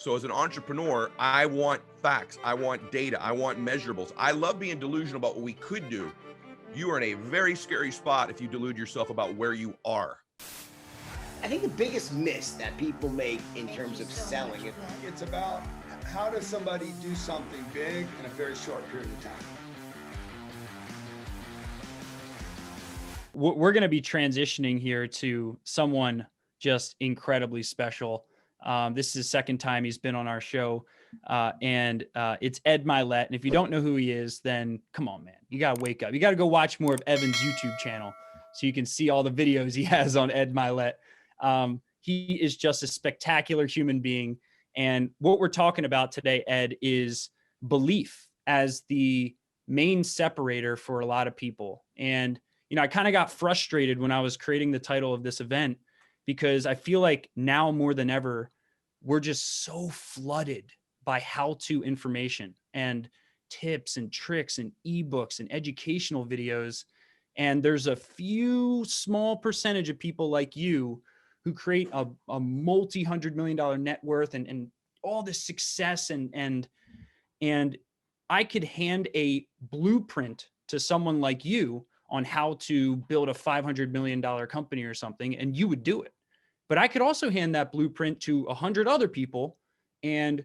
So as an entrepreneur, I want facts. I want data. I want measurables. I love being delusional about what we could do. You are in a very scary spot if you delude yourself about where you are. I think the biggest miss that people make in terms of selling, it's about how does somebody do something big in a very short period of time. We're going to be transitioning here to someone just incredibly special. This is the second time he's been on our show, and it's Ed Mylett. And if you don't know who he is, then come on, man, you got to wake up. You got to go watch more of Evan's YouTube channel so you can see all the videos he has on Ed Mylett. He is just a spectacular human being. And what we're talking about today, Ed, is belief as the main separator for a lot of people. And I kind of got frustrated when I was creating the title of this event because I feel like now more than ever, we're just so flooded by how-to information and tips and tricks and ebooks and educational videos. And there's a few small percentage of people like you who create a multi-$100 million net worth and all this success. And I could hand a blueprint to someone like you on how to build a $500 million company or something, and you would do it. But I could also hand that blueprint to 100 other people, and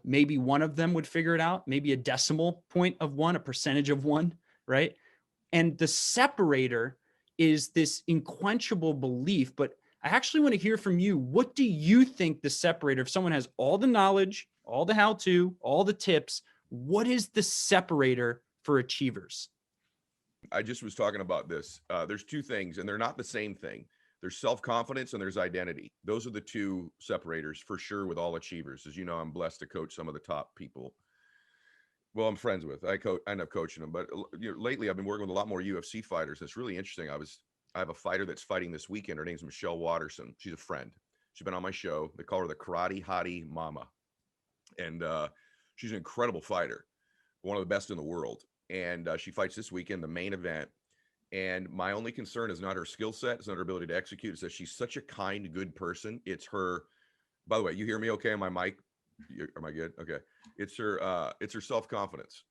maybe one of them would figure it out, maybe a decimal point of one, a percentage of one, right? And the separator is this unquenchable belief. But I actually want to hear from you. What do you think the separator, if someone has all the knowledge, all the how-to, all the tips, what is the separator for achievers? I just was talking about this. There's two things, and they're not the same thing. There's self-confidence and there's identity. Those are the two separators for sure with all achievers. As you know, I'm blessed to coach some of the top people. Well, I'm friends with. I end up coaching them, but lately I've been working with a lot more UFC fighters. It's really interesting. I have a fighter that's fighting this weekend. Her name's Michelle Watterson. She's a friend. She's been on my show. They call her the Karate Hottie Mama, and she's an incredible fighter, one of the best in the world. And she fights this weekend, the main event. And my only concern is not her skill set. It's not her ability to execute. It's that she's such a kind, good person. It's her, by the way, you hear me okay on my mic? Am I good? Okay. It's her self-confidence.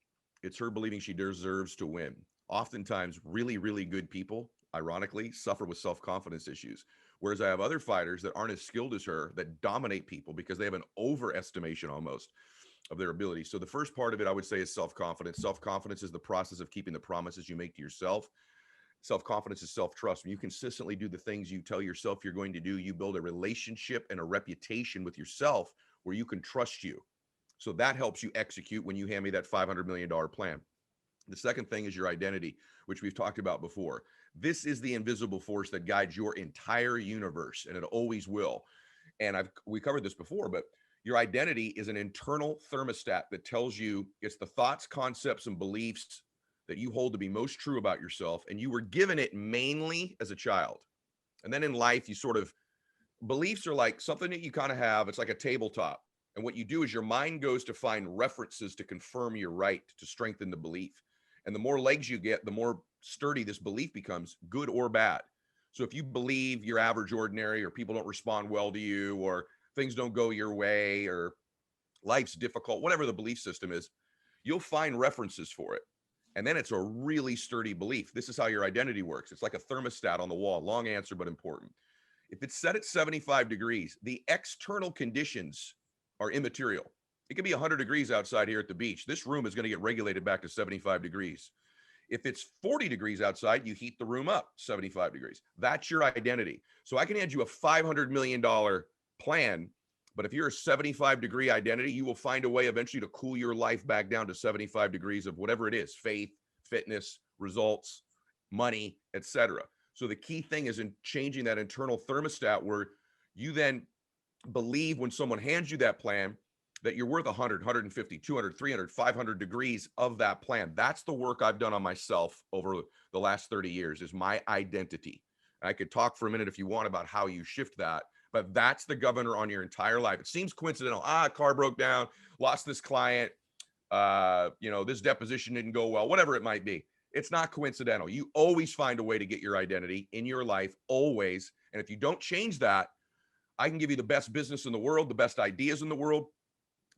It's her believing she deserves to win. Oftentimes, really, really good people, ironically, suffer with self-confidence issues. Whereas I have other fighters that aren't as skilled as her that dominate people because they have an overestimation almost of their ability. So the first part of it, I would say, is self-confidence. Self-confidence is the process of keeping the promises you make to yourself. Self-confidence is self-trust. When you consistently do the things you tell yourself you're going to do, you build a relationship and a reputation with yourself where you can trust you. So that helps you execute when you hand me that $500 million plan. The second thing is your identity, which we've talked about before. This is the invisible force that guides your entire universe, and it always will. And we covered this before, but your identity is an internal thermostat that tells you it's the thoughts, concepts, and beliefs that you hold to be most true about yourself. And you were given it mainly as a child. And then in life, beliefs are like something that you kind of have. It's like a tabletop. And what you do is your mind goes to find references to confirm you're right, to strengthen the belief. And the more legs you get, the more sturdy this belief becomes, good or bad. So if you believe you're average, ordinary, or people don't respond well to you, or things don't go your way, or life's difficult, whatever the belief system is, you'll find references for it. And then it's a really sturdy belief. This is how your identity works. It's like a thermostat on the wall. Long answer, but important. If it's set at 75 degrees, the external conditions are immaterial. It could be 100 degrees outside here at the beach. This room is going to get regulated back to 75 degrees. If it's 40 degrees outside, you heat the room up 75 degrees. That's your identity. So I can hand you a $500 million plan, but if you're a 75 degree identity, you will find a way eventually to cool your life back down to 75 degrees of whatever it is: faith, fitness, results, money, etc. So the key thing is in changing that internal thermostat where you then believe when someone hands you that plan that you're worth 100, 150, 200, 300, 500 degrees of that plan. That's the work I've done on myself over the last 30 years, is my identity. And I could talk for a minute if you want about how you shift that, but that's the governor on your entire life. It seems coincidental. Car broke down, lost this client, this deposition didn't go well, whatever it might be. It's not coincidental. You always find a way to get your identity in your life, always. And if you don't change that, I can give you the best business in the world, the best ideas in the world.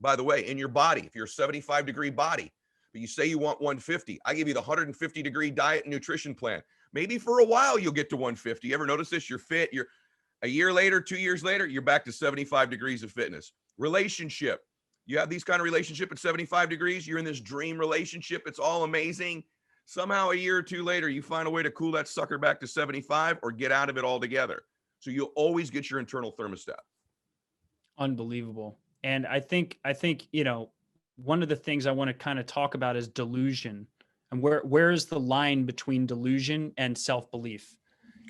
By the way, in your body, if you're a 75-degree body, but you say you want 150, I give you the 150-degree diet and nutrition plan. Maybe for a while you'll get to 150. You ever notice this? You're fit. You're a year later, 2 years later, you're back to 75 degrees of fitness. Relationship. You have these kind of relationship at 75 degrees. You're in this dream relationship. It's all amazing. Somehow a year or two later, you find a way to cool that sucker back to 75 or get out of it altogether. So you'll always get your internal thermostat. Unbelievable. And I think, one of the things I want to kind of talk about is delusion, and where is the line between delusion and self-belief?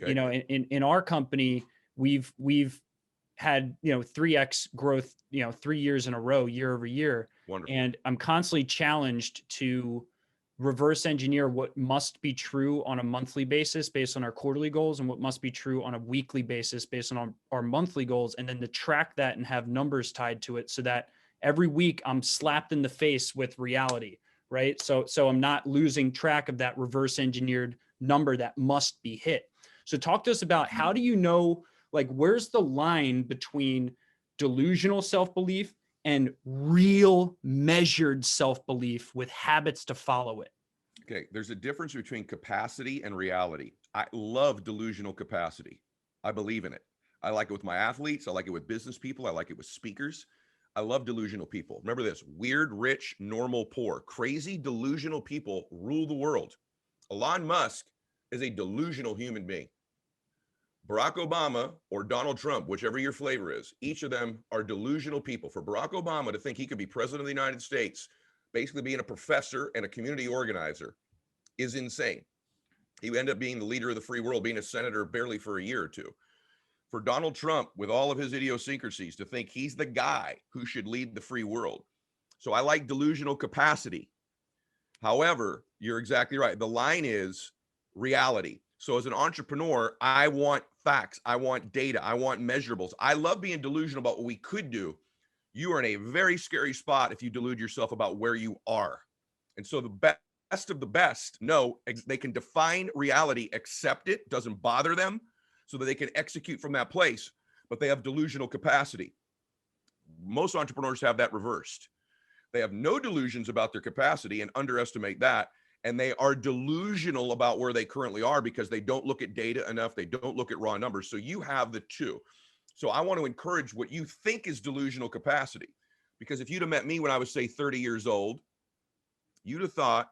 Okay. In our company, we've had, 3x growth, 3 years in a row, year over year. Wonderful. And I'm constantly challenged to reverse engineer what must be true on a monthly basis based on our quarterly goals, and what must be true on a weekly basis based on our monthly goals, and then to track that and have numbers tied to it so that every week I'm slapped in the face with reality, right? So I'm not losing track of that reverse engineered number that must be hit. So talk to us about, how do you know, like, where's the line between delusional self-belief and real measured self-belief with habits to follow it? Okay, there's a difference between capacity and reality. I love delusional capacity. I believe in it. I like it with my athletes. I like it with business people. I like it with speakers. I love delusional people. Remember this: weird, rich, normal, poor. Crazy, delusional people rule the world. Elon Musk is a delusional human being. Barack Obama or Donald Trump, whichever your flavor is, each of them are delusional people. For Barack Obama to think he could be president of the United States, basically being a professor and a community organizer, is insane. He ended up being the leader of the free world, being a senator barely for a year or two. For Donald Trump, with all of his idiosyncrasies, to think he's the guy who should lead the free world. So I like delusional capacity. However, you're exactly right. The line is reality. So as an entrepreneur, I want facts. I want data. I want measurables. I love being delusional about what we could do. You are in a very scary spot if you delude yourself about where you are. And so the best of the best know they can define reality, accept it, doesn't bother them, so that they can execute from that place, but they have delusional capacity. Most entrepreneurs have that reversed. They have no delusions about their capacity and underestimate that. And they are delusional about where they currently are because they don't look at data enough. They don't look at raw numbers. So you have the two. So I want to encourage what you think is delusional capacity, because if you'd have met me when I was, say, 30 years old, you'd have thought,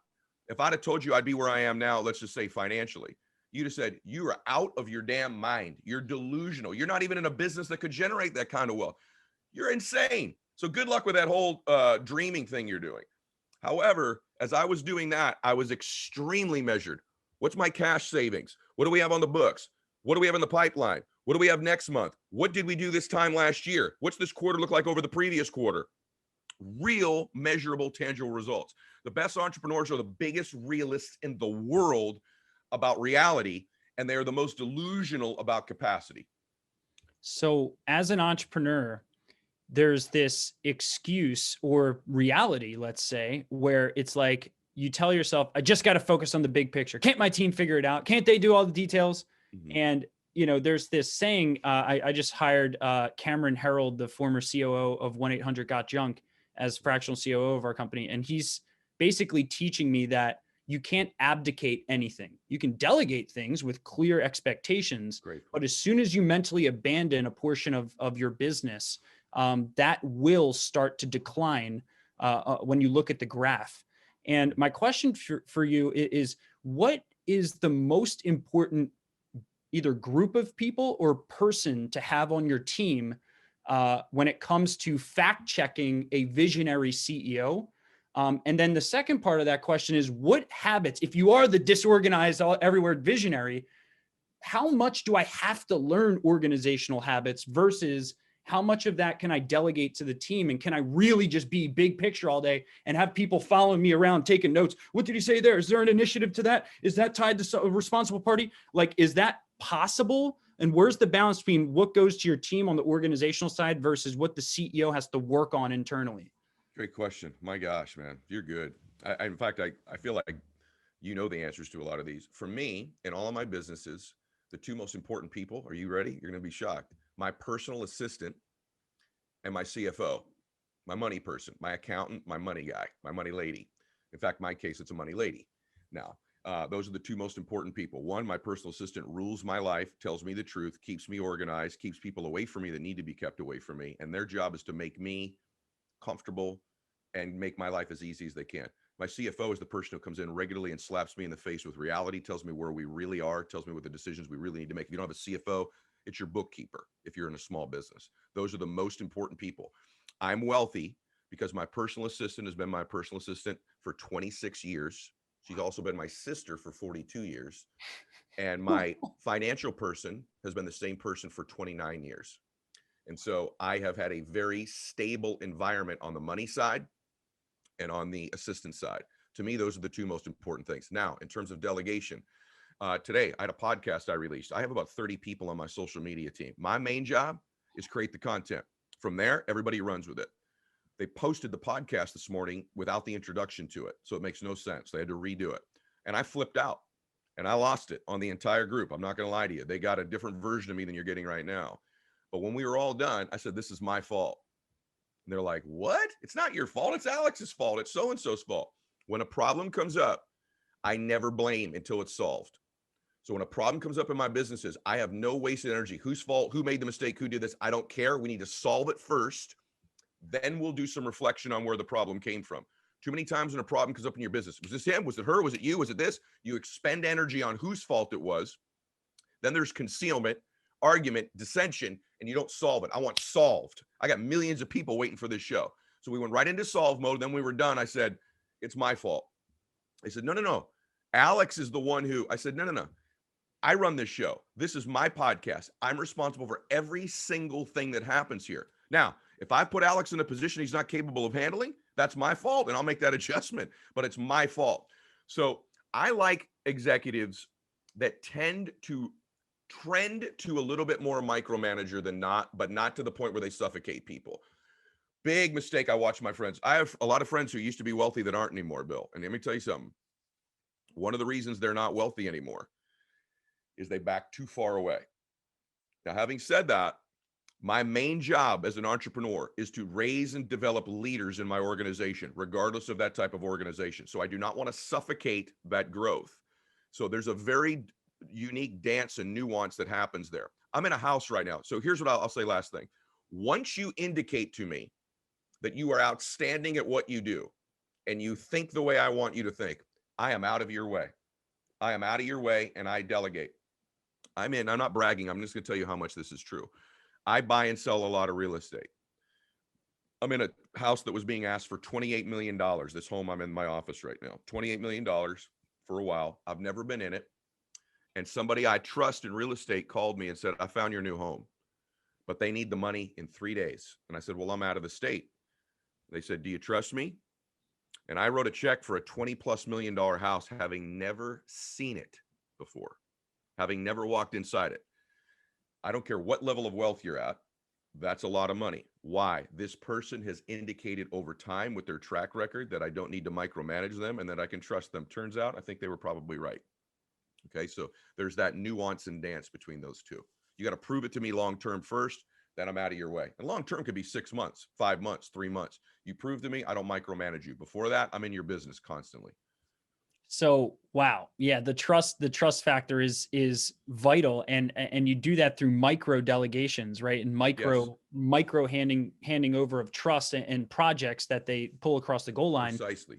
if I'd have told you I'd be where I am now, let's just say financially, you'd have said, you are out of your damn mind. You're delusional. You're not even in a business that could generate that kind of wealth. You're insane. So good luck with that whole dreaming thing you're doing. However, as I was doing that, I was extremely measured. What's my cash savings? What do we have on the books? What do we have in the pipeline? What do we have next month? What did we do this time last year? What's this quarter look like over the previous quarter? Real, measurable, tangible results. The best entrepreneurs are the biggest realists in the world about reality, and they are the most delusional about capacity. So as an entrepreneur, there's this excuse or reality, let's say, where it's like you tell yourself, I just got to focus on the big picture. Can't my team figure it out? Can't they do all the details? Mm-hmm. And, there's this saying, I just hired Cameron Herold, the former COO of 1-800-GOT-JUNK, as fractional COO of our company. And he's basically teaching me that you can't abdicate anything. You can delegate things with clear expectations. Great. But as soon as you mentally abandon a portion of your business, that will start to decline when you look at the graph. And my question for you is, what is the most important either group of people or person to have on your team when it comes to fact checking a visionary CEO? And then the second part of that question is, what habits, if you are the disorganized, everywhere visionary, how much do I have to learn organizational habits versus how much of that can I delegate to the team? And can I really just be big picture all day and have people following me around taking notes? What did he say there? Is there an initiative to that? Is that tied to a responsible party? Like, is that possible? And where's the balance between what goes to your team on the organizational side versus what the CEO has to work on internally? Great question. My gosh, man, you're good. In fact, I feel like you know the answers to a lot of these. For me, in all of my businesses, the two most important people, are you ready? You're going to be shocked. my personal assistant, and my CFO, my money person, my accountant, my money guy, my money lady. In fact, my case, it's a money lady. Now, those are the two most important people. One, my personal assistant rules my life, tells me the truth, keeps me organized, keeps people away from me that need to be kept away from me. And their job is to make me comfortable and make my life as easy as they can. My CFO is the person who comes in regularly and slaps me in the face with reality, tells me where we really are, tells me what the decisions we really need to make. If you don't have a CFO, it's your bookkeeper if you're in a small business. Those are the most important people. I'm wealthy because my personal assistant has been my personal assistant for 26 years. She's also been my sister for 42 years. And my financial person has been the same person for 29 years. And so I have had a very stable environment on the money side and on the assistant side. To me, those are the two most important things. Now, in terms of delegation, today I had a podcast I released. I have about 30 people on my social media team. My main job is create the content. From there, everybody runs with it. They posted the podcast this morning without the introduction to it, so it makes no sense. They had to redo it. And I flipped out and I lost it on the entire group. I'm not going to lie to you. They got a different version of me than you're getting right now. But when we were all done, I said, this is my fault. And they're like, what? It's not your fault. It's Alex's fault. It's so-and-so's fault. When a problem comes up, I never blame until it's solved. So when a problem comes up in my businesses, I have no wasted energy. Whose fault? Who made the mistake? Who did this? I don't care. We need to solve it first. Then we'll do some reflection on where the problem came from. Too many times when a problem comes up in your business, was this him? Was it her? Was it you? Was it this? You expend energy on whose fault it was. Then there's concealment, argument, dissension, and you don't solve it. I want solved. I got millions of people waiting for this show. So we went right into solve mode. Then we were done. I said, it's my fault. They said, no. Alex is the one who, I said, no. I run this show. This is my podcast. I'm responsible for every single thing that happens here. Now, if I put Alex in a position he's not capable of handling, that's my fault, and I'll make that adjustment, but it's my fault. So I like executives that tend to trend to a little bit more micromanager than not, but not to the point where they suffocate people. Big mistake I watch my friends. I have a lot of friends who used to be wealthy that aren't anymore, Bill. And let me tell you something. One of the reasons they're not wealthy anymore is they back too far away. Now, having said that, my main job as an entrepreneur is to raise and develop leaders in my organization, regardless of that type of organization. So I do not want to suffocate that growth. So there's a very unique dance and nuance that happens there. I'm in a house right now. So here's what I'll say last thing. Once you indicate to me that you are outstanding at what you do and you think the way I want you to think, I am out of your way. I am out of your way and I delegate. I'm not bragging. I'm just going to tell you how much this is true. I buy and sell a lot of real estate. I'm in a house that was being asked for $28 million. This home I'm in my office right now, $28 million for a while. I've never been in it. And somebody I trust in real estate called me and said, I found your new home, but they need the money in 3 days. And I said, well, I'm out of the state. They said, do you trust me? And I wrote a check for a $20+ million house, having never seen it before, having never walked inside it. I don't care what level of wealth you're at. That's a lot of money. Why? This person has indicated over time with their track record that I don't need to micromanage them and that I can trust them. Turns out, I think they were probably right. Okay, so there's that nuance and dance between those two. You got to prove it to me long-term first, then I'm out of your way. And long-term could be 6 months, 5 months, 3 months. You prove to me, I don't micromanage you. Before that, I'm in your business constantly. So, wow. Yeah. The trust factor is vital. And you do that through micro delegations, right? And micro handing over of trust and projects that they pull across the goal line. Precisely.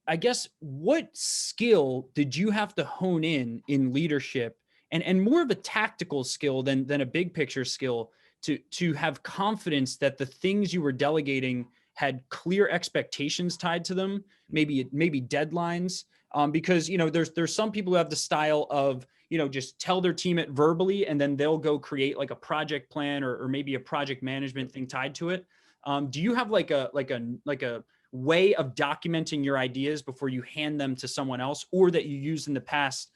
I guess, what skill did you have to hone in leadership and more of a tactical skill than a big picture skill to have confidence that the things you were delegating had clear expectations tied to them, maybe deadlines, because, there's some people who have the style of, just tell their team it verbally, and then they'll go create like a project plan or maybe a project management thing tied to it. Do you have like a way of documenting your ideas before you hand them to someone else, or that you used in the past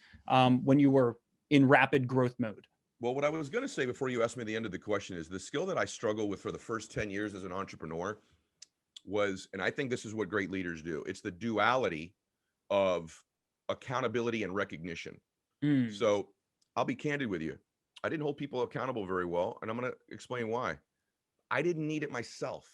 when you were in rapid growth mode? Well, what I was going to say before you asked me the end of the question is the skill that I struggled with for the first 10 years as an entrepreneur was, and I think this is what great leaders do, it's the duality of accountability and recognition. So I'll be candid with you. I didn't hold people accountable very well. And I'm going to explain why. I didn't need it myself.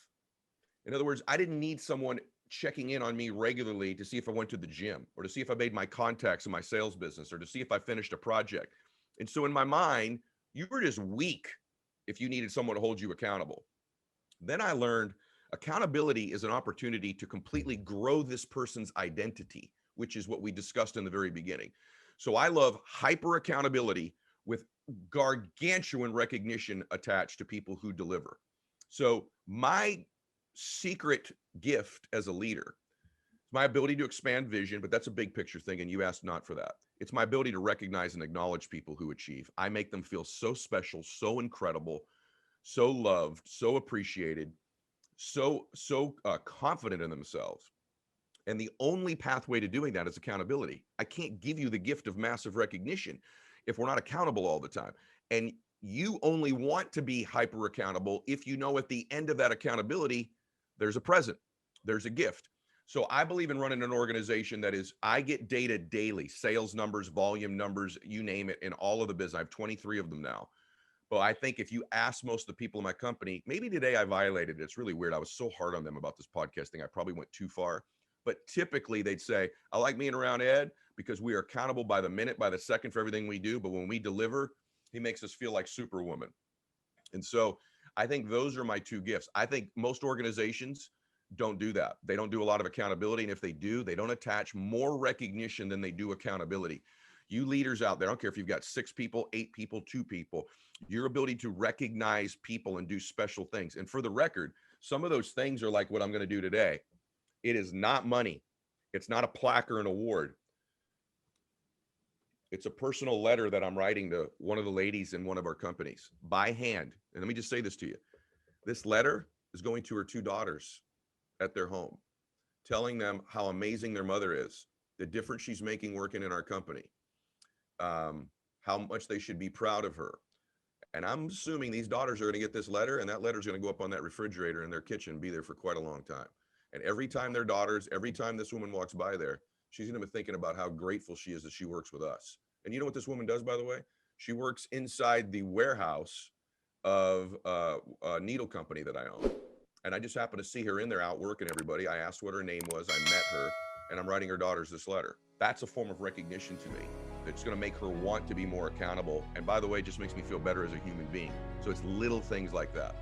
In other words, I didn't need someone checking in on me regularly to see if I went to the gym or to see if I made my contacts in my sales business or to see if I finished a project. And so in my mind, you were just weak if you needed someone to hold you accountable. Then I learned accountability is an opportunity to completely grow this person's identity, which is what we discussed in the very beginning. So I love hyper accountability with gargantuan recognition attached to people who deliver. So my secret gift as a leader, my ability to expand vision, but that's a big picture thing, and you asked not for that. It's my ability to recognize and acknowledge people who achieve. I make them feel so special, so incredible, so loved, so appreciated, so confident in themselves. And the only pathway to doing that is accountability. I can't give you the gift of massive recognition if we're not accountable all the time. And you only want to be hyper accountable if you know at the end of that accountability, there's a present, there's a gift. So I believe in running an organization that is, I get data daily, sales numbers, volume numbers, you name it, in all of the business. I have 23 of them now. But I think if you ask most of the people in my company, maybe today I violated it. It's really weird. I was so hard on them about this podcast thing. I probably went too far. But typically they'd say, I like being around Ed because we are accountable by the minute, by the second for everything we do. But when we deliver, he makes us feel like Superwoman. And so I think those are my two gifts. I think most organizations don't do that. They don't do a lot of accountability. And if they do, they don't attach more recognition than they do accountability. You leaders out there, I don't care if you've got 6 people, 8 people, 2 people, your ability to recognize people and do special things. And for the record, some of those things are like what I'm going to do today. It is not money. It's not a plaque or an award. It's a personal letter that I'm writing to one of the ladies in one of our companies by hand. And let me just say this to you. This letter is going to her 2 daughters at their home, telling them how amazing their mother is, the difference she's making working in our company, how much they should be proud of her. And I'm assuming these daughters are going to get this letter, and that letter is going to go up on that refrigerator in their kitchen and be there for quite a long time. And every time their daughters, every time this woman walks by there, she's going to be thinking about how grateful she is that she works with us. And you know what this woman does, by the way? She works inside the warehouse of a needle company that I own. And I just happened to see her in there out working everybody. I asked what her name was. I met her, and I'm writing her daughters this letter. That's a form of recognition to me. It's going to make her want to be more accountable. And by the way, it just makes me feel better as a human being. So it's little things like that.